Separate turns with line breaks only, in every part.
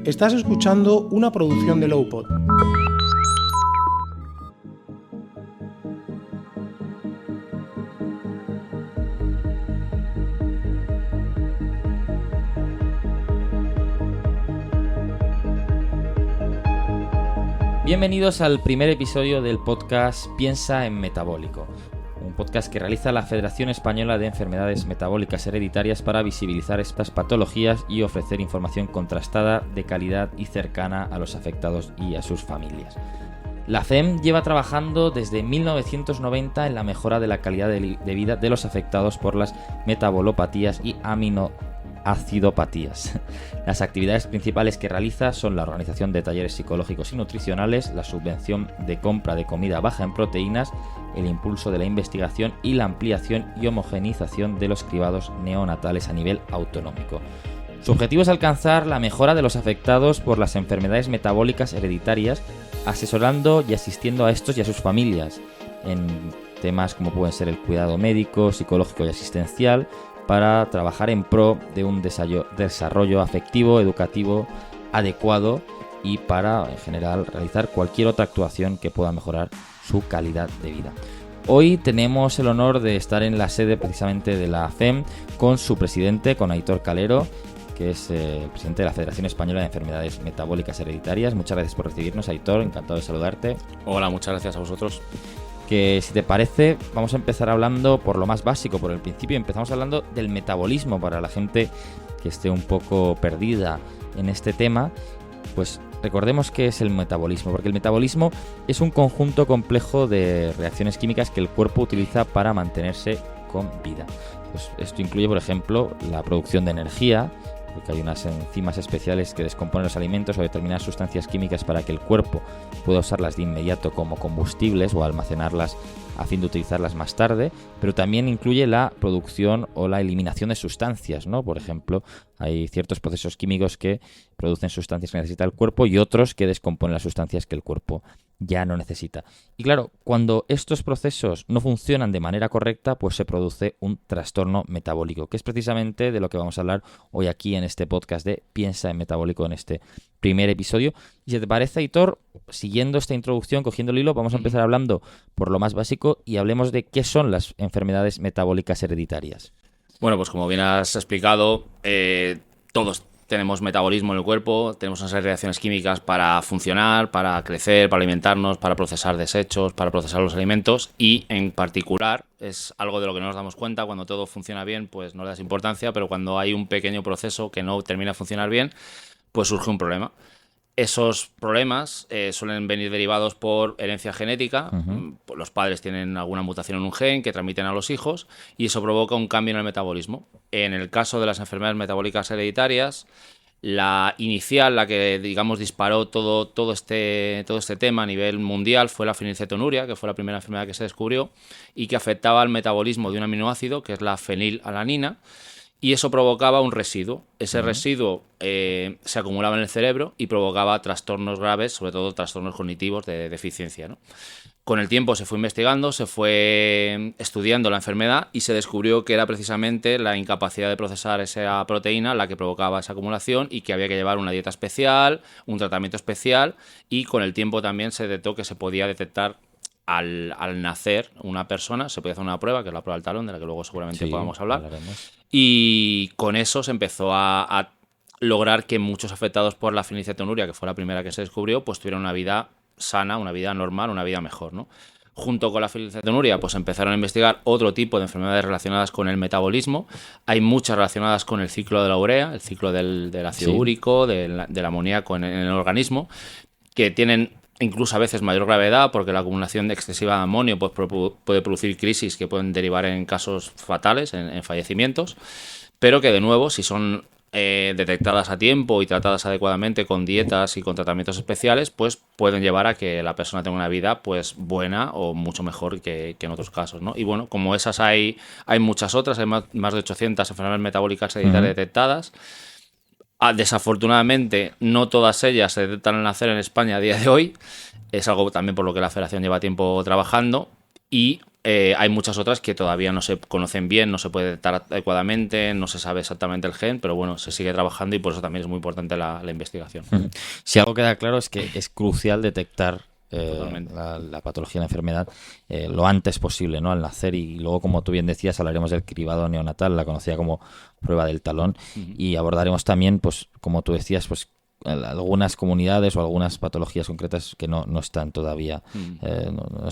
Estás escuchando una producción de Lowpod.
Bienvenidos al primer episodio del podcast Piensa en Metabólico, un podcast que realiza la Federación Española de Enfermedades Metabólicas Hereditarias para visibilizar estas patologías y ofrecer información contrastada, de calidad y cercana a los afectados y a sus familias. La FEM lleva trabajando desde 1990 en la mejora de la calidad de vida de los afectados por las metabolopatías y aminoacidopatías. Las actividades principales que realiza son la organización de talleres psicológicos y nutricionales, la subvención de compra de comida baja en proteínas, el impulso de la investigación y la ampliación y homogeneización de los cribados neonatales a nivel autonómico. Su objetivo es alcanzar la mejora de los afectados por las enfermedades metabólicas hereditarias, asesorando y asistiendo a estos y a sus familias en temas como pueden ser el cuidado médico, psicológico y asistencial, para trabajar en pro de un desarrollo afectivo, educativo, adecuado y para, en general, realizar cualquier otra actuación que pueda mejorar su calidad de vida. Hoy tenemos el honor de estar en la sede precisamente de la FEM con su presidente, con Aitor Calero, que es el presidente de la Federación Española de Enfermedades Metabólicas Hereditarias. Muchas gracias por recibirnos, Aitor, encantado de saludarte.
Hola, muchas gracias a vosotros.
Que si te parece, vamos a empezar hablando por lo más básico, por el principio. Empezamos hablando del metabolismo para la gente que esté un poco perdida en este tema. Pues recordemos qué es el metabolismo, porque el metabolismo es un conjunto complejo de reacciones químicas que el cuerpo utiliza para mantenerse con vida. Pues esto incluye, por ejemplo, la producción de energía, porque hay unas enzimas especiales que descomponen los alimentos o determinadas sustancias químicas para que el cuerpo pueda usarlas de inmediato como combustibles o almacenarlas a fin de utilizarlas más tarde, pero también incluye la producción o la eliminación de sustancias, ¿no? Por ejemplo, hay ciertos procesos químicos que producen sustancias que necesita el cuerpo y otros que descomponen las sustancias que el cuerpo ya no necesita. Y claro, cuando estos procesos no funcionan de manera correcta, pues se produce un trastorno metabólico, que es precisamente de lo que vamos a hablar hoy aquí en este podcast de Piensa en Metabólico, en este primer episodio. Y si te parece, Aitor, siguiendo esta introducción, cogiendo el hilo, vamos a empezar hablando por lo más básico y hablemos de qué son las enfermedades metabólicas hereditarias.
Bueno, pues como bien has explicado, todos tenemos metabolismo en el cuerpo, tenemos unas reacciones químicas para funcionar, para crecer, para alimentarnos, para procesar desechos, para procesar los alimentos y en particular es algo de lo que no nos damos cuenta. Cuando todo funciona bien, pues no le das importancia, pero cuando hay un pequeño proceso que no termina de funcionar bien, pues surge un problema. Esos problemas suelen venir derivados por herencia genética. Los padres tienen alguna mutación en un gen que transmiten a los hijos y eso provoca un cambio en el metabolismo. En el caso de las enfermedades metabólicas hereditarias, la inicial, la que digamos disparó todo este tema a nivel mundial fue la fenilcetonuria, que fue la primera enfermedad que se descubrió y que afectaba al metabolismo de un aminoácido que es la fenilalanina. Y eso provocaba un residuo. Ese residuo se acumulaba en el cerebro y provocaba trastornos graves, sobre todo trastornos cognitivos de deficiencia, ¿no? Con el tiempo se fue investigando, se fue estudiando la enfermedad y se descubrió que era precisamente la incapacidad de procesar esa proteína la que provocaba esa acumulación y que había que llevar una dieta especial, un tratamiento especial y con el tiempo también se detectó que se podía detectar al nacer una persona, se podía hacer una prueba, que es la prueba del talón, de la que luego seguramente podamos hablar.
Hablaremos.
Y con eso se empezó a lograr que muchos afectados por la fenilcetonuria, que fue la primera que se descubrió, pues tuvieran una vida sana, una vida normal, una vida mejor, ¿no? Junto con la fenilcetonuria, pues empezaron a investigar otro tipo de enfermedades relacionadas con el metabolismo. Hay muchas relacionadas con el ciclo de la urea, el ciclo del ácido úrico, del amoníaco en el organismo, que tienen incluso a veces mayor gravedad porque la acumulación excesiva de amonio pues, puede producir crisis que pueden derivar en casos fatales, en fallecimientos, pero que de nuevo, si son detectadas a tiempo y tratadas adecuadamente con dietas y con tratamientos especiales, pues pueden llevar a que la persona tenga una vida pues buena o mucho mejor que en otros casos, ¿no? Y bueno, como esas hay muchas otras, hay más de 800 enfermedades metabólicas hereditarias detectadas. Desafortunadamente, no todas ellas se detectan al nacer en España a día de hoy. Es algo también por lo que la Federación lleva tiempo trabajando. Y hay muchas otras que todavía no se conocen bien, no se puede detectar adecuadamente, no se sabe exactamente el gen, pero bueno, se sigue trabajando y por eso también es muy importante la investigación.
Si algo queda claro es que es crucial detectar
Totalmente.
la patología, la enfermedad, lo antes posible, ¿no? Al nacer, y luego, como tú bien decías, hablaremos del cribado neonatal, la conocida como prueba del talón, y abordaremos también, pues, como tú decías, pues algunas comunidades o algunas patologías concretas que no están todavía, no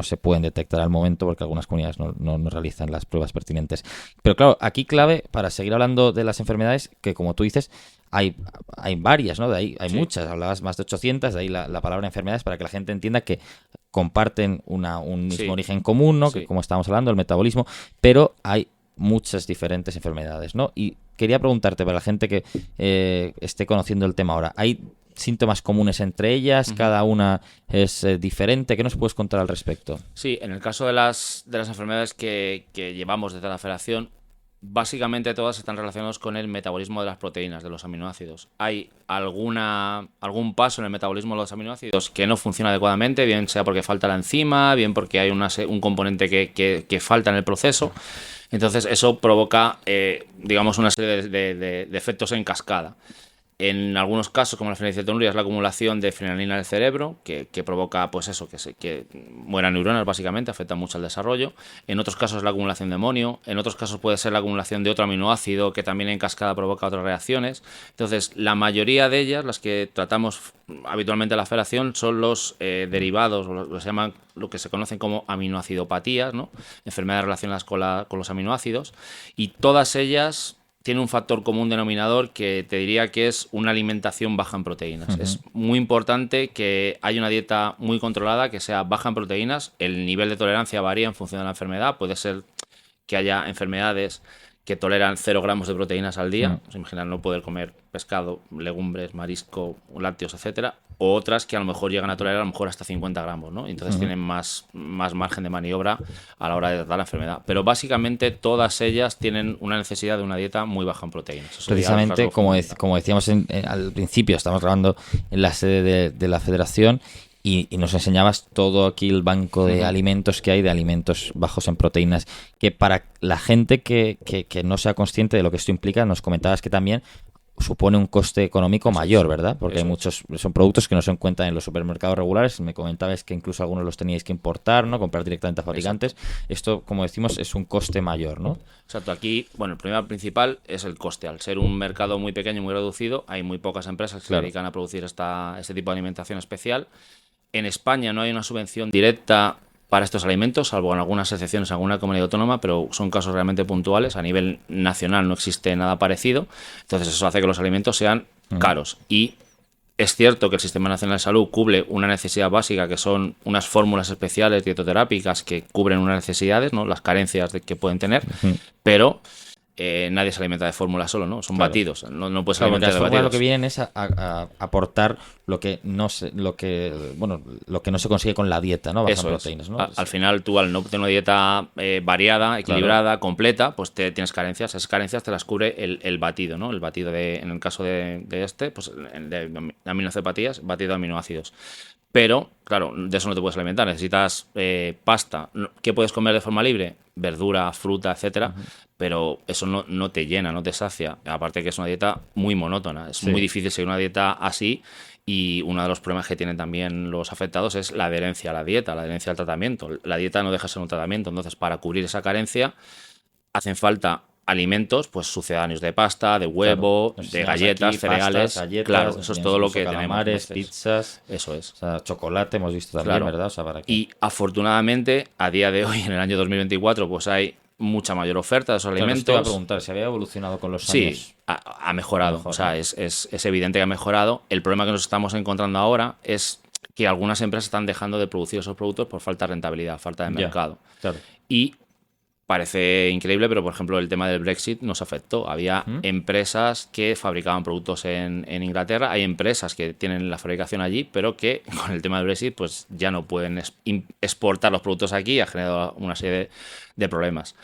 se pueden detectar al momento porque algunas comunidades no realizan las pruebas pertinentes. Pero claro, aquí clave para seguir hablando de las enfermedades, que como tú dices, hay varias, ¿no? De ahí hay muchas, hablabas más de 800, de ahí la palabra enfermedades, para que la gente entienda que comparten un mismo origen común, ¿no? Que, como estábamos hablando, el metabolismo, pero hay muchas diferentes enfermedades, ¿no? Y quería preguntarte, para la gente que esté conociendo el tema ahora, ¿hay síntomas comunes entre ellas? ¿Cada una es diferente? ¿Qué nos puedes contar al respecto?
Sí, en el caso de las enfermedades que llevamos desde la federación, básicamente todas están relacionadas con el metabolismo de las proteínas, de los aminoácidos. Hay algún paso en el metabolismo de los aminoácidos que no funciona adecuadamente, bien sea porque falta la enzima, bien porque hay un componente que falta en el proceso. Entonces eso provoca, digamos, una serie de efectos en cascada. En algunos casos, como la fenilcetonuria, es la acumulación de fenilalalanina en el cerebro, que provoca, pues eso, que mueran neuronas, básicamente, afecta mucho al desarrollo. En otros casos es la acumulación de amonio. En otros casos puede ser la acumulación de otro aminoácido, que también en cascada provoca otras reacciones. Entonces, la mayoría de ellas, las que tratamos habitualmente en la federación, son los derivados, lo que se conocen como aminoacidopatías, ¿no? Enfermedades relacionadas con los aminoácidos. Y todas ellas tiene un factor común denominador que te diría que es una alimentación baja en proteínas. Es muy importante que haya una dieta muy controlada, que sea baja en proteínas. El nivel de tolerancia varía en función de la enfermedad. Puede ser que haya enfermedades que toleran 0 gramos de proteínas al día. Pues imagina no poder comer pescado, legumbres, marisco, lácteos, etcétera. O otras que a lo mejor llegan a tolerar a lo mejor hasta 50 gramos, ¿no? Entonces tienen más margen de maniobra a la hora de tratar la enfermedad. Pero básicamente todas ellas tienen una necesidad de una dieta muy baja en proteínas. Eso
precisamente, como decíamos al principio, estamos grabando en la sede de la federación, y nos enseñabas todo aquí el banco de alimentos que hay, de alimentos bajos en proteínas, que para la gente que no sea consciente de lo que esto implica, nos comentabas que también supone un coste económico mayor, ¿verdad? Porque hay muchos, son productos que no se encuentran en los supermercados regulares. Me comentabas que incluso algunos los teníais que importar, ¿no? Comprar directamente a fabricantes. Esto, como decimos, es un coste mayor, ¿no?
Exacto. Aquí, bueno, el problema principal es el coste. Al ser un mercado muy pequeño, muy reducido, hay muy pocas empresas que se dedican a producir este tipo de alimentación especial. En España no hay una subvención directa para estos alimentos, salvo en algunas excepciones, en alguna comunidad autónoma, pero son casos realmente puntuales. A nivel nacional no existe nada parecido. Entonces eso hace que los alimentos sean caros. Y es cierto que el Sistema Nacional de Salud cubre una necesidad básica, que son unas fórmulas especiales dietoterápicas que cubren unas necesidades, ¿no? Las carencias que pueden tener, pero nadie se alimenta de fórmula solo, ¿no? Son batidos, no puedes alimentar de batidos.
Lo que vienen es a aportar lo que no se consigue con la dieta, ¿no? Bajas proteínas, ¿no?
Al final, tú al no tener una dieta variada, equilibrada, completa, pues tienes carencias. Esas carencias te las cubre el batido, ¿no? El batido en el caso de pues de aminocepatías, batido de aminoácidos. Pero, claro, de eso no te puedes alimentar. Necesitas pasta. ¿Qué puedes comer de forma libre? Verdura, fruta, etcétera. Pero eso no te llena, no te sacia. Aparte que es una dieta muy monótona. Es muy difícil seguir una dieta así. Y uno de los problemas que tienen también los afectados es la adherencia a la dieta, la adherencia al tratamiento. La dieta no deja de ser un tratamiento. Entonces, para cubrir esa carencia, hacen falta alimentos, pues sucedáneos de pasta, de huevo, de galletas, cereales.
Galletas,
claro, eso es todo lo que
calamares,
tenemos.
Pizzas,
eso es.
O sea, chocolate hemos visto también, ¿verdad? O sea, ¿para qué?
Y afortunadamente, a día de hoy, en el año 2024, pues hay mucha mayor oferta de esos alimentos.
Te iba a preguntar, ¿se había evolucionado con los años?
Sí, ha mejorado. O sea, es evidente que ha mejorado. El problema que nos estamos encontrando ahora es que algunas empresas están dejando de producir esos productos por falta de rentabilidad, falta de mercado.
Claro.
Y parece increíble, pero por ejemplo el tema del Brexit nos afectó. Había empresas que fabricaban productos en Inglaterra, hay empresas que tienen la fabricación allí, pero que con el tema del Brexit pues ya no pueden exportar los productos aquí, ha generado una serie de problemas.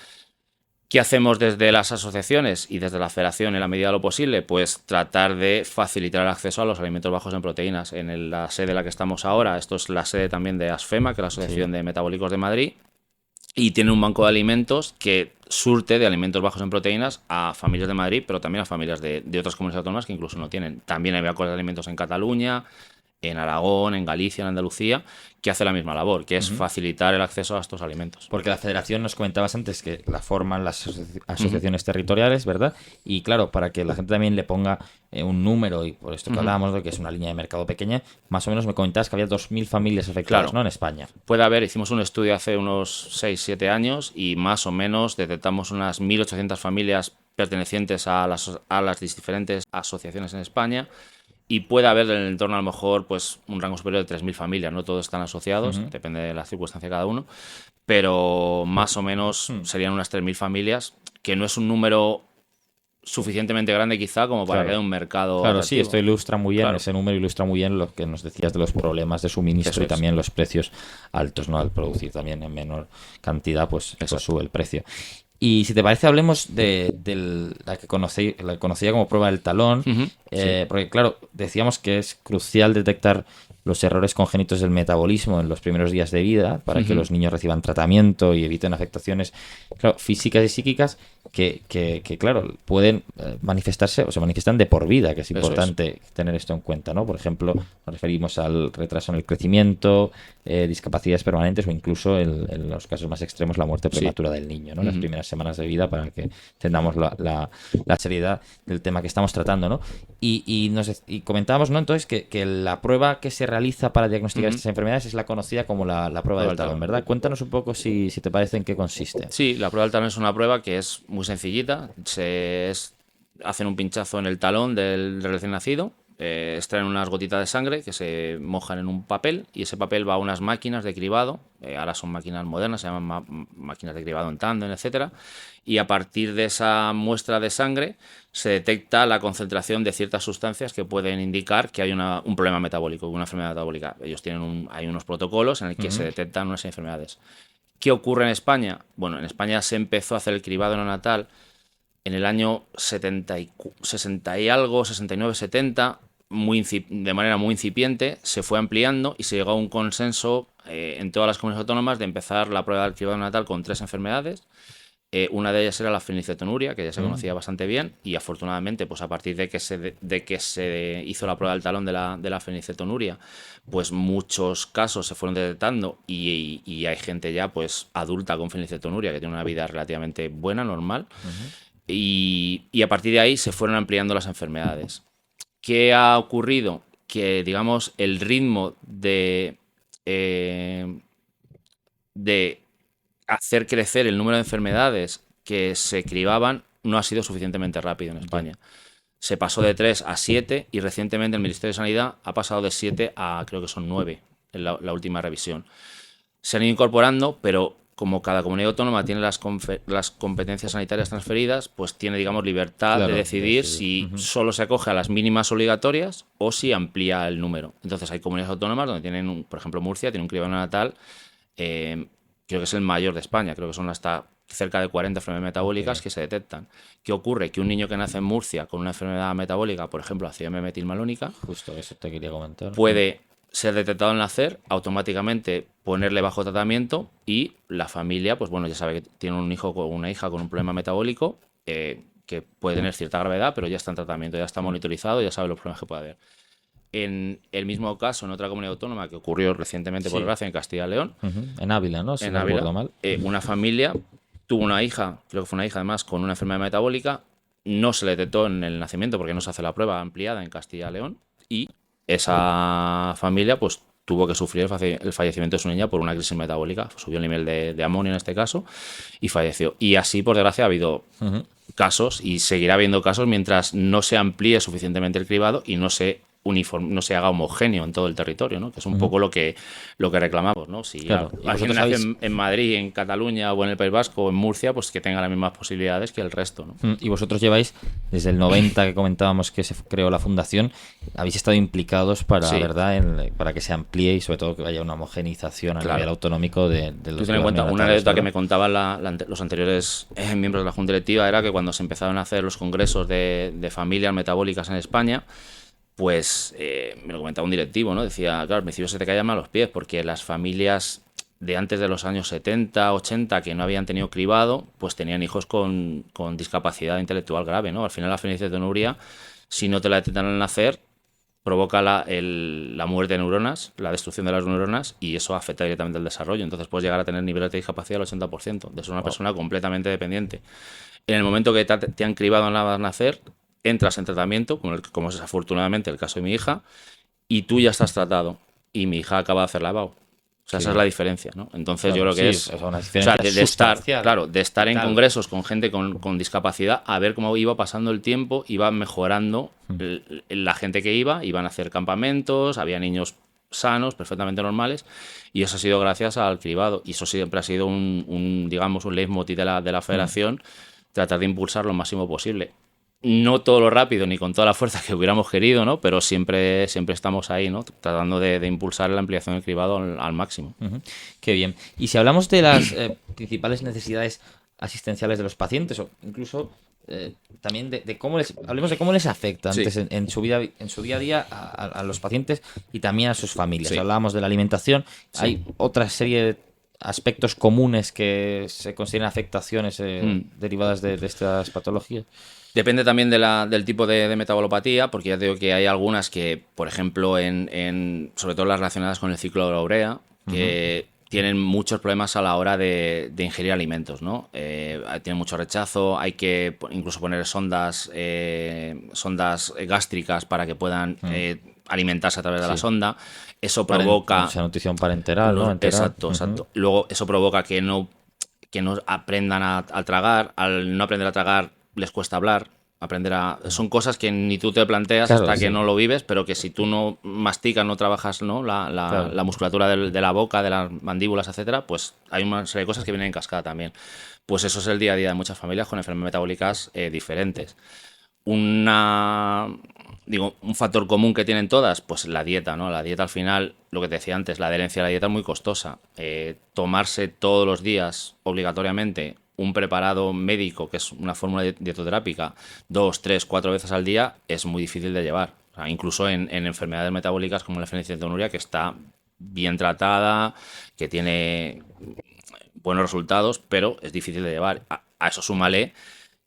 ¿Qué hacemos desde las asociaciones y desde la federación en la medida de lo posible? Pues tratar de facilitar el acceso a los alimentos bajos en proteínas. En la sede en la que estamos ahora, esto es la sede también de ASFEMA, que es la Asociación de Metabólicos de Madrid. y tiene un banco de alimentos que surte de alimentos bajos en proteínas a familias de Madrid, pero también a familias de otras comunidades autónomas que incluso no tienen. También hay bancos de alimentos en Cataluña, en Aragón, en Galicia, en Andalucía, que hace la misma labor, que es facilitar el acceso a estos alimentos.
Porque la federación, nos comentabas antes, que la forman las asociaciones territoriales, ¿verdad? Y claro, para que la gente también le ponga un número, y por esto que hablábamos de que es una línea de mercado pequeña, más o menos me comentabas que había 2.000 familias afectadas,
Claro.
¿no? En España.
Puede haber, hicimos un estudio hace unos 6-7 años y más o menos detectamos unas 1.800 familias pertenecientes a las diferentes asociaciones en España. Y puede haber en el entorno a lo mejor pues un rango superior de 3.000 familias, no todos están asociados, depende de la circunstancia de cada uno, pero más o menos serían unas 3.000 familias, que no es un número suficientemente grande quizá como para que haya un mercado.
Claro,
atractivo.
sí, esto ilustra muy bien,
Claro.
ese número ilustra muy bien lo que nos decías de los problemas de suministro
Eso
y
es.
también los precios altos, ¿no? Al producir también en menor cantidad, pues sube el precio. Y si te parece, hablemos de la que conocía como prueba del talón, porque claro, decíamos que es crucial detectar los errores congénitos del metabolismo en los primeros días de vida para que los niños reciban tratamiento y eviten afectaciones, claro, físicas y psíquicas que claro, pueden manifestarse o se manifiestan de por vida, que es importante tener esto en cuenta, ¿no? Por ejemplo, nos referimos al retraso en el crecimiento, discapacidades permanentes o incluso en los casos más extremos la muerte prematura del niño, ¿no? Las primeras semanas de vida, para que entendamos la seriedad del tema que estamos tratando, ¿no? Y comentábamos, ¿no? Entonces que la prueba que se realiza para diagnosticar estas enfermedades es la conocida como la prueba del talón, ¿verdad? Cuéntanos un poco si te parece en qué consiste.
Sí, la prueba del talón es una prueba que es muy sencillita. Hacen un pinchazo en el talón del recién nacido, extraen unas gotitas de sangre que se mojan en un papel y ese papel va a unas máquinas de cribado. Ahora son máquinas modernas, se llaman máquinas de cribado en tándem, etcétera. Y a partir de esa muestra de sangre se detecta la concentración de ciertas sustancias que pueden indicar que hay un problema metabólico, una enfermedad metabólica. Ellos hay unos protocolos en el que se detectan unas enfermedades. ¿Qué ocurre en España? Bueno, en España se empezó a hacer el cribado neonatal en el año 60 y algo, 69, 70, de manera muy incipiente, se fue ampliando y se llegó a un consenso en todas las comunidades autónomas de empezar la prueba del cribado neonatal con 3 enfermedades. Una de ellas era la fenilcetonuria, que ya se conocía bastante bien, y afortunadamente, pues a partir de que se hizo la prueba del talón de la fenilcetonuria, pues muchos casos se fueron detectando y hay gente ya pues adulta con fenilcetonuria que tiene una vida relativamente buena, normal, y a partir de ahí se fueron ampliando las enfermedades. ¿Qué ha ocurrido? Que, digamos, el ritmo de hacer crecer el número de enfermedades que se cribaban no ha sido suficientemente rápido en España. Se pasó de 3 a 7 y recientemente el Ministerio de Sanidad ha pasado de 7 a creo que son 9 en la última revisión. Se han ido incorporando, pero como cada comunidad autónoma tiene las competencias sanitarias transferidas, pues tiene, digamos, libertad de decidir si solo se acoge a las mínimas obligatorias o si amplía el número. Entonces hay comunidades autónomas donde tienen, por ejemplo, Murcia tiene un cribado neonatal, creo que es el mayor de España, creo que son hasta cerca de 40 enfermedades metabólicas que se detectan. ¿Qué ocurre? Que un niño que nace en Murcia con una enfermedad metabólica, por ejemplo, acidemia metilmalónica,
justo eso te quería comentar,
puede ser detectado al nacer, automáticamente ponerle bajo tratamiento y la familia, pues bueno, ya sabe que tiene un hijo o una hija con un problema metabólico que puede tener cierta gravedad, pero ya está en tratamiento, ya está monitorizado, ya sabe los problemas que puede haber. En el mismo caso, en otra comunidad autónoma que ocurrió recientemente, por desgracia, en Castilla y León,
en Ávila, ¿no? Si
en
no
Ávila,
recuerdo mal.
una familia tuvo una hija, creo que fue una hija además, con una enfermedad metabólica, no se le detectó en el nacimiento porque no se hace la prueba ampliada en Castilla y León, y esa familia pues tuvo que sufrir el fallecimiento de su niña por una crisis metabólica, subió el nivel de amonio en este caso y falleció. Y así, por desgracia, ha habido casos y seguirá habiendo casos mientras no se amplíe suficientemente el cribado y no se haga homogéneo en todo el territorio, ¿no? Que es un poco lo que reclamamos, ¿no? Si alguien nace en Madrid, en Cataluña o en el País Vasco o en Murcia, pues que tenga las mismas posibilidades que el resto, ¿no?
Y vosotros lleváis, desde el 90 que comentábamos que se creó la fundación, habéis estado implicados para, ¿verdad? Para que se amplíe y sobre todo que haya una homogenización a nivel autonómico de los
ten en cuenta, una anécdota que me contaban los anteriores miembros de la Junta Directiva era que cuando se empezaron a hacer los congresos de familias metabólicas en España, pues me lo comentaba un directivo, ¿no? Decía, claro, al principio se te caían mal los pies porque las familias de antes de los años 70, 80, que no habían tenido cribado, pues tenían hijos con discapacidad intelectual grave, ¿no? Al final la fenilcetonuria, si no te la detectan al nacer, provoca la muerte de neuronas, la destrucción de las neuronas, y eso afecta directamente al desarrollo. Entonces puedes llegar a tener niveles de discapacidad del 80%, de ser una persona completamente dependiente. En el momento que te han cribado al nacer, entras en tratamiento, como es afortunadamente el caso de mi hija, y tú ya estás tratado. Y mi hija acaba de hacer lavado. O sea, esa es la diferencia, ¿no? Entonces yo creo que es
una diferencia
de estar en congresos con gente con discapacidad, a ver cómo iba pasando el tiempo, iba mejorando la gente que iban a hacer campamentos, había niños sanos, perfectamente normales, y eso ha sido gracias al cribado. Y eso siempre ha sido digamos, un leitmotiv de la federación, tratar de impulsar lo máximo posible. No todo lo rápido ni con toda la fuerza que hubiéramos querido, ¿no? Pero siempre estamos ahí, ¿no? Tratando de impulsar la ampliación del cribado al máximo.
Qué bien. Y si hablamos de las principales necesidades asistenciales de los pacientes, o incluso también de cómo hablemos de cómo les afecta antes en su día a día a los pacientes y también a sus familias. Hablábamos de la alimentación. Hay otra serie de aspectos comunes que se consideran afectaciones derivadas de estas patologías.
Depende también del tipo de metabolopatía, porque ya te digo que hay algunas que, por ejemplo, sobre todo las relacionadas con el ciclo de la urea, que tienen muchos problemas a la hora de ingerir alimentos, ¿no? Tienen mucho rechazo, hay que incluso poner sondas gástricas para que puedan alimentarse a través de la sonda. Eso provoca...
Esa nutrición parenteral, ¿no?
Exacto. Luego eso provoca que no aprendan a tragar. Al no aprender a tragar les cuesta hablar, son cosas que ni tú te planteas hasta que no lo vives, pero que si tú no masticas, no trabajas, ¿no? La musculatura de la boca, de las mandíbulas, etcétera, pues hay una serie de cosas que vienen en cascada también. Pues eso es el día a día de muchas familias con enfermedades metabólicas diferentes. Un factor común que tienen todas, pues la dieta, ¿no? La dieta al final, lo que te decía antes, la adherencia a la dieta es muy costosa. Tomarse todos los días obligatoriamente un preparado médico, que es una fórmula dietoterápica, 2, 3, 4 veces al día, es muy difícil de llevar. O sea, incluso en enfermedades metabólicas como la fenilcetonuria, que está bien tratada, que tiene buenos resultados, pero es difícil de llevar. A eso súmale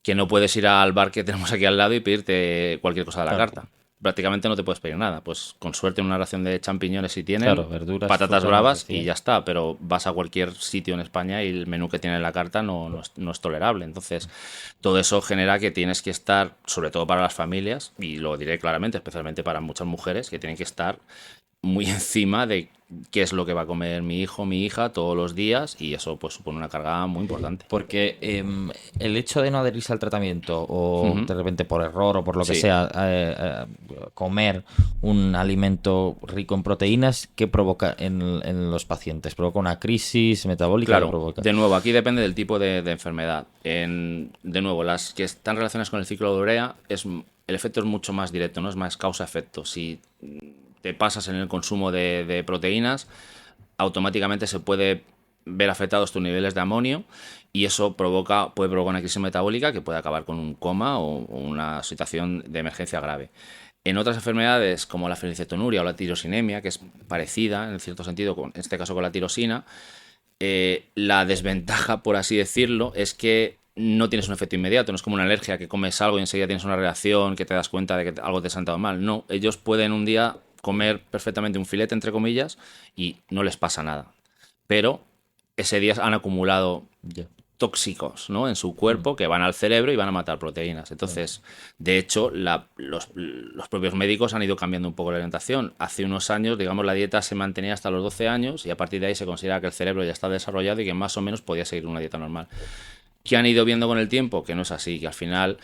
que no puedes ir al bar que tenemos aquí al lado y pedirte cualquier cosa de la carta. Prácticamente no te puedes pedir nada. Pues con suerte una ración de champiñones si tienen,
verduras,
patatas bravas y ya está. Pero vas a cualquier sitio en España y el menú que tiene en la carta no es tolerable. Entonces, todo eso genera que tienes que estar, sobre todo para las familias, y lo diré claramente, especialmente para muchas mujeres, que tienen que estar muy encima de qué es lo que va a comer mi hijo, mi hija todos los días, y eso pues supone una carga muy importante.
Porque el hecho de no adherirse al tratamiento o de repente por error o por lo que sea comer un alimento rico en proteínas, ¿qué provoca en los pacientes? ¿Provoca una crisis metabólica?
Claro, de nuevo, aquí depende del tipo de enfermedad. De nuevo, las que están relacionadas con el ciclo de urea, el efecto es mucho más directo, no es más causa-efecto. Si te pasas en el consumo de proteínas, automáticamente se puede ver afectados tus niveles de amonio y eso puede provocar una crisis metabólica que puede acabar con un coma o una situación de emergencia grave. En otras enfermedades como la fenilcetonuria o la tirosinemia, que es parecida en cierto sentido, en este caso con la tirosina, la desventaja, por así decirlo, es que no tienes un efecto inmediato, no es como una alergia que comes algo y enseguida tienes una reacción, que te das cuenta de que algo te ha sentado mal. No, ellos pueden un día comer perfectamente un filete, entre comillas, y no les pasa nada. Pero ese día han acumulado tóxicos, ¿no?, en su cuerpo que van al cerebro y van a matar proteínas. Entonces, de hecho, los propios médicos han ido cambiando un poco la alimentación. Hace unos años, digamos, la dieta se mantenía hasta los 12 años y a partir de ahí se considera que el cerebro ya está desarrollado y que más o menos podía seguir una dieta normal. ¿Qué han ido viendo con el tiempo? Que no es así, que al final,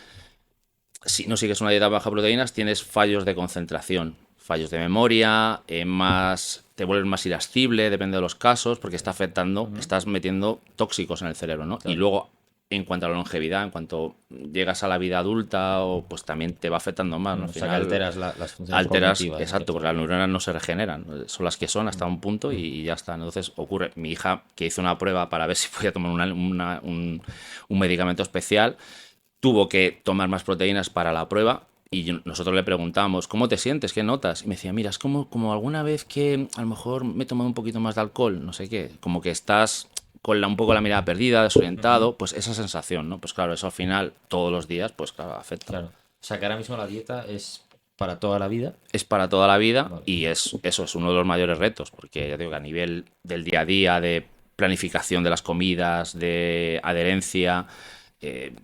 si no sigues una dieta baja en proteínas, tienes fallos de concentración, fallos de memoria, te vuelves más irascible, depende de los casos, porque está afectando, estás metiendo tóxicos en el cerebro, ¿no? Claro. Y luego, en cuanto a la longevidad, en cuanto llegas a la vida adulta, pues también te va afectando más, ¿no? Al final,
o sea, que alteras las funciones cognitivas.
Exacto, porque las neuronas no se regeneran, son las que son hasta un punto y ya está. Entonces ocurre, mi hija, que hizo una prueba para ver si podía tomar un medicamento especial, tuvo que tomar más proteínas para la prueba nosotros le preguntamos, ¿cómo te sientes? ¿Qué notas? Y me decía, mira, es como alguna vez que a lo mejor me he tomado un poquito más de alcohol, no sé qué, como que estás con un poco la mirada perdida, desorientado, pues esa sensación, ¿no? Pues claro, eso al final, todos los días, pues claro, afecta.
Claro. O sea, que ahora mismo la dieta es para toda la vida.
Es para toda la vida
Vale.
y eso es uno de los mayores retos, porque ya digo que a nivel del día a día, de planificación de las comidas, de adherencia,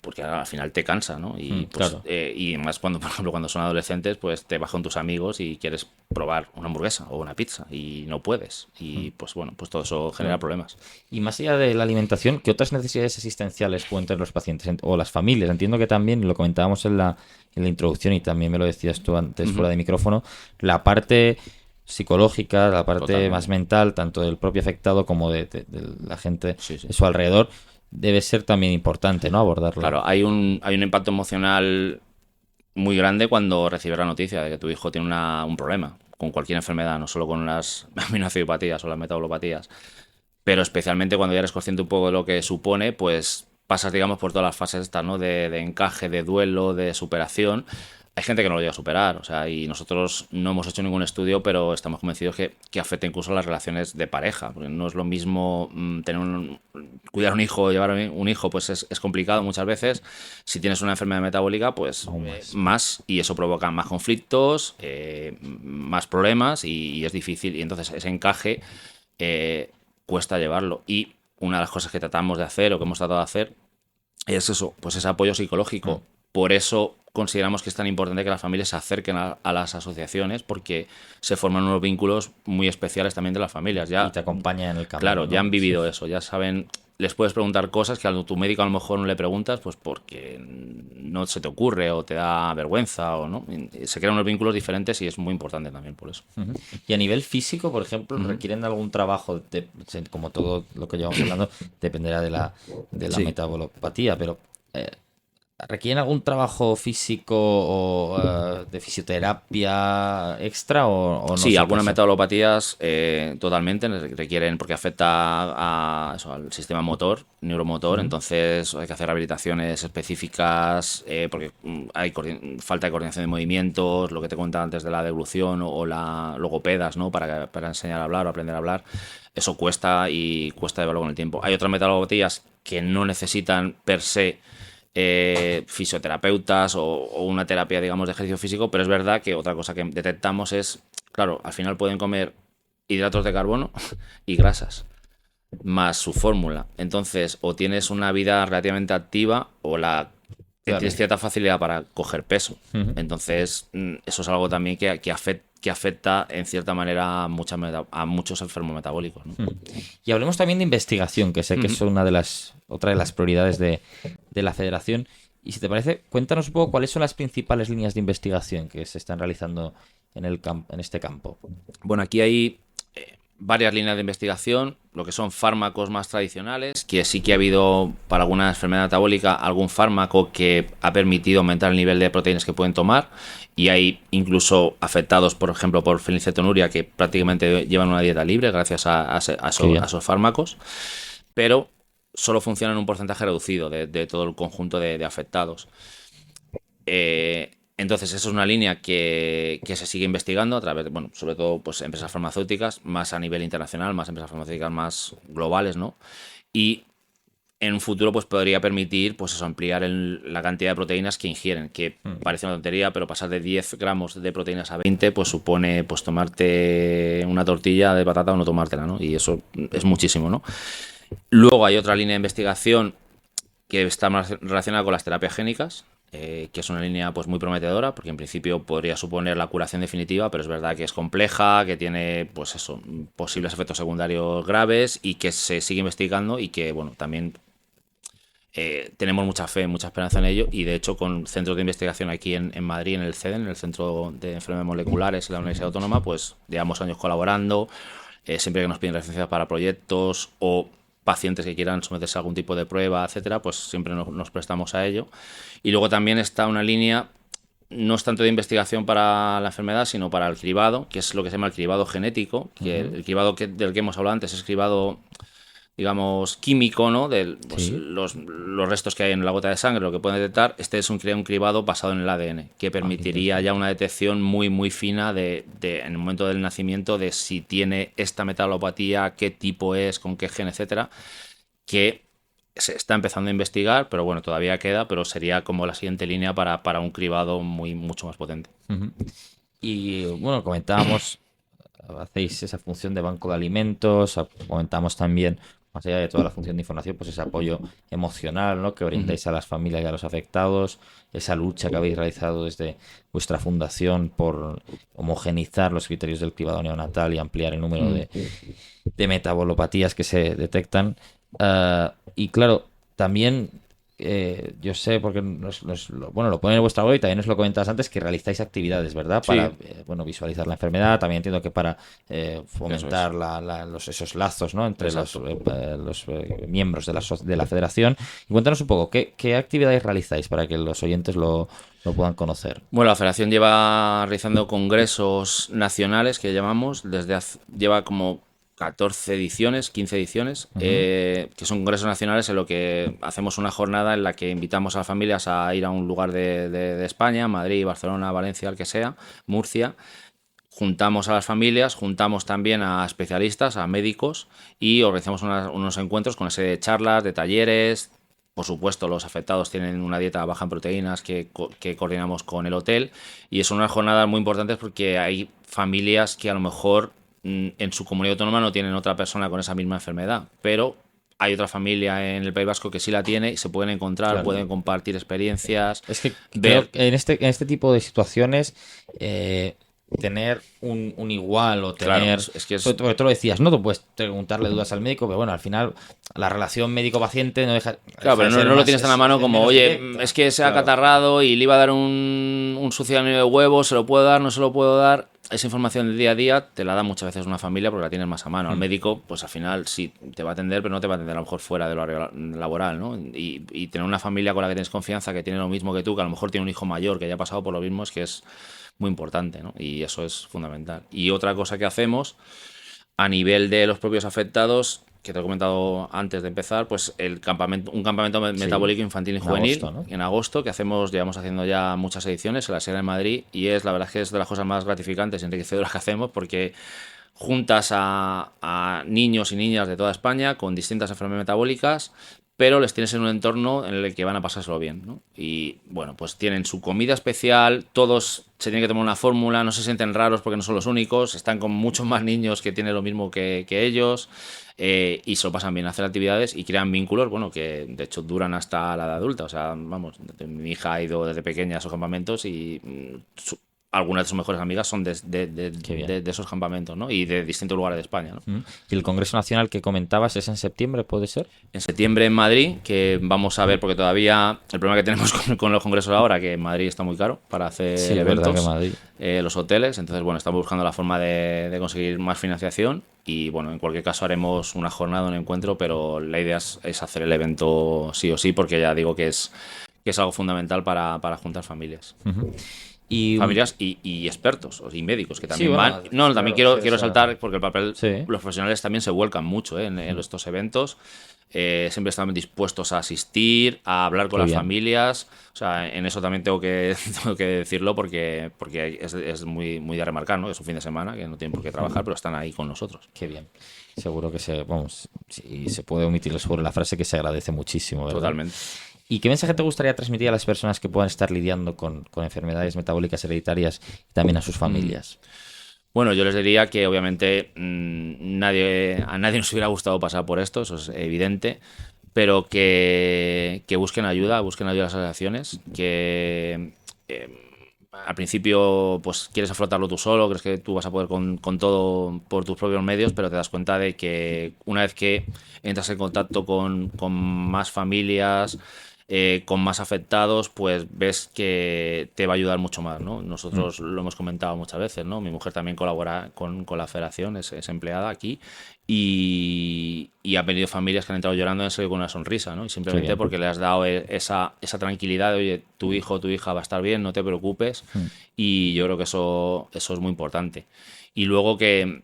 porque al final te cansa, ¿no? Y, pues,
claro.
Y más cuando, por ejemplo, cuando son adolescentes, pues te vas con tus amigos y quieres probar una hamburguesa o una pizza y no puedes. Y pues bueno, pues todo eso genera problemas.
Y más allá de la alimentación, ¿qué otras necesidades existenciales pueden tener los pacientes o las familias? Entiendo que también, lo comentábamos en la introducción y también me lo decías tú antes fuera de micrófono, la parte psicológica, la parte
Totalmente.
más mental, tanto del propio afectado como de la gente
Sí, sí.
de su alrededor, debe ser también importante, ¿no? Abordarlo.
Claro, hay un impacto emocional muy grande cuando recibes la noticia de que tu hijo tiene un problema con cualquier enfermedad, no solo con las aminoacidopatías o las metabolopatías, pero especialmente cuando ya eres consciente un poco de lo que supone, pues pasas, digamos, por todas las fases estas, ¿no? De encaje, de duelo, de superación. Hay gente que no lo llega a superar, o sea, y nosotros no hemos hecho ningún estudio, pero estamos convencidos que afecta incluso a las relaciones de pareja, porque no es lo mismo cuidar un hijo, llevar un hijo, pues es complicado muchas veces. Si tienes una enfermedad metabólica, pues más, y eso provoca más conflictos, más problemas, y es difícil, y entonces ese encaje cuesta llevarlo. Y una de las cosas que tratamos de hacer, o que hemos tratado de hacer, es eso, pues ese apoyo psicológico. Por eso consideramos que es tan importante que las familias se acerquen a las asociaciones, porque se forman unos vínculos muy especiales también de las familias. Ya,
Y te acompaña en el camino.
claro,
¿no?
ya han vivido eso, ya saben, les puedes preguntar cosas que a tu médico a lo mejor no le preguntas, pues porque no se te ocurre o te da vergüenza o no. Y se crean unos vínculos diferentes y es muy importante también por eso.
Ujú. Y a nivel físico, por ejemplo, ¿requieren algún trabajo? Como todo lo que llevamos hablando, dependerá de la
Sí.
metabulopatía, pero ¿requieren algún trabajo físico o de fisioterapia extra o no?
Sí,
se
algunas
pasa?
metabolopatías totalmente requieren, porque afecta al sistema motor, neuromotor, entonces hay que hacer rehabilitaciones específicas, porque hay falta de coordinación de movimientos, lo que te contaba antes de la deglución o la logopedas, ¿no? Para enseñar a hablar o aprender a hablar. Eso cuesta y cuesta llevarlo con el tiempo. Hay otras metabolopatías que no necesitan per se fisioterapeutas o una terapia, digamos, de ejercicio físico, pero es verdad que otra cosa que detectamos es, claro, al final pueden comer hidratos de carbono y grasas, más su fórmula. Entonces, o tienes una vida relativamente activa o tienes cierta facilidad para coger peso. Entonces, eso es algo también que afecta en cierta manera a muchos enfermos metabólicos, ¿no?
Y hablemos también de investigación, que sé que es otra de las prioridades de la federación. Y si te parece, cuéntanos un poco cuáles son las principales líneas de investigación que se están realizando en este campo.
Bueno, aquí hay varias líneas de investigación, lo que son fármacos más tradicionales, que sí que ha habido para alguna enfermedad metabólica algún fármaco que ha permitido aumentar el nivel de proteínas que pueden tomar, y hay incluso afectados, por ejemplo, por fenilcetonuria, que prácticamente llevan una dieta libre gracias a esos fármacos, pero solo funciona en un porcentaje reducido de todo el conjunto de afectados. Entonces, eso es una línea que se sigue investigando a través, bueno, sobre todo pues empresas farmacéuticas, más a nivel internacional, más empresas farmacéuticas más globales, ¿no? Y en un futuro pues podría permitir pues eso, ampliar la cantidad de proteínas que ingieren, que parece una tontería, pero pasar de 10 gramos de proteínas a 20 pues supone pues tomarte una tortilla de patata o no tomártela, ¿no? Y eso es muchísimo, ¿no? Luego hay otra línea de investigación que está más relacionada con las terapias génicas, que es una línea pues muy prometedora, porque en principio podría suponer la curación definitiva, pero es verdad que es compleja, que tiene pues eso, posibles efectos secundarios graves, y que se sigue investigando, y que bueno, también tenemos mucha fe, mucha esperanza en ello, y de hecho con centros de investigación aquí en Madrid, en el CEDEN, en el Centro de Enfermedades Moleculares de la Universidad Autónoma, pues llevamos años colaborando, siempre que nos piden referencias para proyectos o pacientes que quieran someterse a algún tipo de prueba, etcétera, pues siempre nos prestamos a ello. Y luego también está una línea, no es tanto de investigación para la enfermedad, sino para el cribado, que es lo que se llama el cribado genético, que el cribado del que hemos hablado antes es cribado digamos, químico, ¿no? De pues,
Sí.
los restos que hay en la gota de sangre, lo que pueden detectar. Este es un cribado basado en el ADN, que permitiría ya una detección muy, muy fina en el momento del nacimiento de si tiene esta metalopatía, qué tipo es, con qué gen, etcétera, que se está empezando a investigar, pero bueno, todavía queda, pero sería como la siguiente línea para un cribado mucho más potente.
Ujú. Y bueno, comentábamos, hacéis esa función de banco de alimentos, comentamos también, más allá de toda la función de información, pues ese apoyo emocional, ¿no? Que brindáis a las familias y a los afectados, esa lucha que habéis realizado desde vuestra fundación por homogeneizar los criterios del cribado neonatal y ampliar el número de metabolopatías que se detectan. Y claro, también yo sé, porque bueno, lo pone en vuestra web y también os lo comentabas antes, que realizáis actividades, ¿verdad?
Sí.
Para bueno, visualizar la enfermedad. También entiendo que para fomentar
Eso
esos lazos, ¿no? Entre
Exacto.
los miembros de la federación. Y cuéntanos un poco, ¿qué actividades realizáis para que los oyentes lo puedan conocer?
Bueno, la federación lleva realizando congresos nacionales, que llamamos, lleva como 14 ediciones, 15 ediciones, que son congresos nacionales en lo que hacemos una jornada en la que invitamos a las familias a ir a un lugar de España, Madrid, Barcelona, Valencia, el que sea, Murcia. Juntamos a las familias, juntamos también a especialistas, a médicos, y organizamos unos encuentros con una serie de charlas, de talleres. Por supuesto, los afectados tienen una dieta baja en proteínas que coordinamos con el hotel, y son unas jornadas muy importantes porque hay familias que a lo mejor en su comunidad autónoma no tienen otra persona con esa misma enfermedad, pero hay otra familia en el País Vasco que sí la tiene y se pueden encontrar,
Claro.
pueden compartir experiencias.
Es que
ver
creo que en este tipo de situaciones tener un igual o
Claro,
tener...
es que es
Sobre todo, tú lo decías, ¿no? Tú puedes preguntarle dudas al médico, pero bueno, al final la relación médico-paciente no deja...
Claro, pero
deja de ser
no lo
más-
tienes tan a mano
es
como,
menos
oye,
directa.
es que se ha
Claro.
acatarrado y le iba a dar un sucedáneo de huevos, ¿se lo puedo dar? ¿No se lo puedo dar? Esa información del día a día te la da muchas veces una familia porque la tienes más a mano. Al médico, pues al final sí te va a atender, pero no te va a atender a lo mejor fuera del horario laboral, ¿no? Y tener una familia con la que tienes confianza, que tiene lo mismo que tú, que a lo mejor tiene un hijo mayor, que ya ha pasado por lo mismo, es que es muy importante, ¿no? Y eso es fundamental. Y otra cosa que hacemos a nivel de los propios afectados, que te he comentado antes de empezar, pues un campamento metabólico infantil y
en
juvenil
agosto, ¿no?
en agosto, que llevamos haciendo ya muchas ediciones en la Sierra de Madrid, y la verdad es que es de las cosas más gratificantes y enriquecedoras que hacemos, porque juntas a niños y niñas de toda España con distintas enfermedades metabólicas, pero les tienes en un entorno en el que van a pasárselo bien, ¿no? Y bueno, pues tienen su comida especial, todos se tienen que tomar una fórmula, no se sienten raros porque no son los únicos, están con muchos más niños que tienen lo mismo que ellos, y se lo pasan bien, hacen actividades y crean vínculos, bueno, que de hecho duran hasta la edad adulta. O sea, vamos, mi hija ha ido desde pequeña a esos campamentos y algunas de sus mejores amigas son de esos campamentos, ¿no? Y de distintos lugares de España, ¿no?
Y el Congreso Nacional que comentabas es en septiembre, ¿puede ser?
En septiembre en Madrid, que vamos a ver, porque todavía el problema que tenemos con los congresos ahora, que en Madrid está muy caro para hacer
Sí, es verdad
eventos,
que Madrid.
los hoteles, entonces bueno, estamos buscando la forma de conseguir más financiación y bueno, en cualquier caso haremos una jornada, un encuentro, pero la idea es hacer el evento sí o sí, porque ya digo que es algo fundamental para juntar familias.
Y
Familias y expertos y médicos que también
Sí, bueno,
van. No, también
claro,
quiero
sí,
saltar porque el papel,
Sí.
los profesionales también se vuelcan mucho en estos eventos. Siempre están dispuestos a asistir, a hablar con
Qué
las
bien.
familias. O sea, en eso también tengo que decirlo porque es muy de remarcar, ¿no? Es un fin de semana que no tienen por qué trabajar, pero están ahí con nosotros.
Qué bien. Seguro que si se puede omitir sobre la frase, que se agradece muchísimo, ¿verdad?
Totalmente.
¿Y qué mensaje te gustaría transmitir a las personas que puedan estar lidiando con enfermedades metabólicas hereditarias y también a sus familias?
Bueno, yo les diría que obviamente a nadie nos hubiera gustado pasar por esto, eso es evidente, pero que busquen ayuda a las asociaciones, que al principio pues quieres afrontarlo tú solo, crees que tú vas a poder con todo por tus propios medios, pero te das cuenta de que una vez que entras en contacto con más familias, con más afectados, pues ves que te va a ayudar mucho más, ¿no? Nosotros lo hemos comentado muchas veces, ¿no? Mi mujer también colabora con la federación, es empleada aquí, y ha venido familias que han entrado llorando en serio con una sonrisa, ¿no? Y
Qué
simplemente
bien.
porque le has dado esa tranquilidad de, oye, tu hijo o tu hija va a estar bien, no te preocupes, y yo creo que eso es muy importante. Y luego que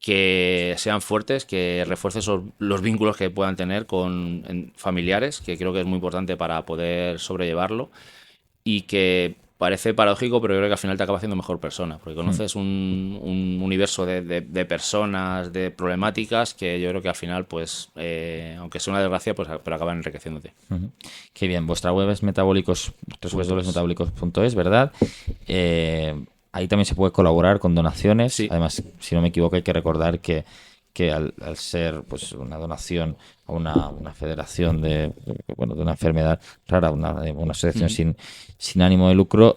que sean fuertes, que refuercen los vínculos que puedan tener con familiares, que creo que es muy importante para poder sobrellevarlo, y que parece paradójico, pero yo creo que al final te acaba haciendo mejor persona, porque conoces un universo de personas, de problemáticas, que yo creo que al final, pues, aunque sea una desgracia, pues, pero acaban enriqueciéndote.
Qué bien. Vuestra web es www.metabólicos.es, ¿verdad? Ahí también se puede colaborar con donaciones.
Sí.
Además, si no me equivoco, hay que recordar que al ser pues una donación a una federación de una enfermedad rara, una asociación sin ánimo de lucro,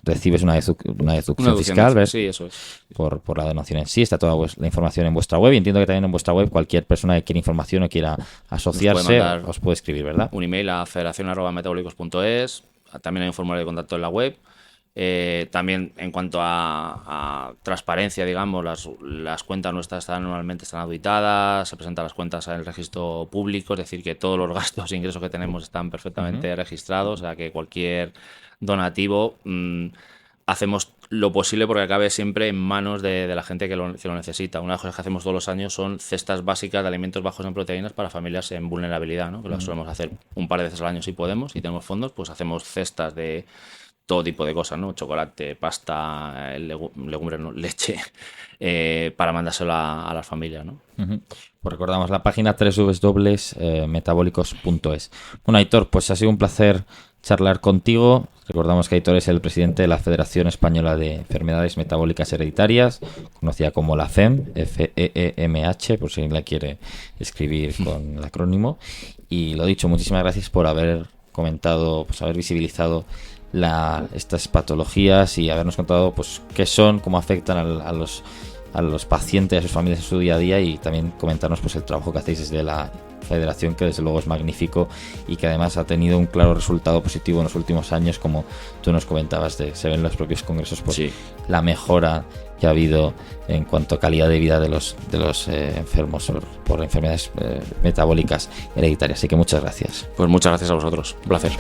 recibes una deducción fiscal, ¿ves?
Sí, eso es.
Por la donación en sí. Está toda la información en vuestra web, y entiendo que también en vuestra web cualquier persona que quiera información o quiera asociarse os puede escribir, ¿verdad?
Un email a federacion@metabólicos.es. También hay un formulario de contacto en la web. También en cuanto a transparencia, digamos, las cuentas nuestras normalmente están auditadas, se presentan las cuentas en el registro público, es decir, que todos los gastos e ingresos que tenemos están perfectamente registrados, o sea que cualquier donativo hacemos lo posible porque acabe siempre en manos de la gente que lo necesita. Una de las cosas que hacemos todos los años son cestas básicas de alimentos bajos en proteínas para familias en vulnerabilidad, ¿no? Que lo solemos hacer un par de veces al año si podemos y tenemos fondos, pues hacemos cestas de todo tipo de cosas, ¿no? Chocolate, pasta, legumbres, ¿no? Leche, para mandárselo a las familias, ¿no?
Pues recordamos la página www.metabólicos.es. Bueno, Aitor, pues ha sido un placer charlar contigo. Recordamos que Aitor es el presidente de la Federación Española de Enfermedades Metabólicas Hereditarias, conocida como la FEM, FEEMH, por si la quiere escribir con el acrónimo. Y lo dicho, muchísimas gracias por haber comentado, pues haber visibilizado estas patologías y habernos contado pues qué son, cómo afectan a los pacientes, a sus familias en su día a día, y también comentarnos pues el trabajo que hacéis desde la federación, que desde luego es magnífico y que además ha tenido un claro resultado positivo en los últimos años, como tú nos comentabas, se ven en los propios congresos pues sí, la mejora que ha habido en cuanto a calidad de vida de los enfermos por enfermedades metabólicas hereditarias. Así que muchas gracias.
Pues muchas gracias a vosotros, un placer.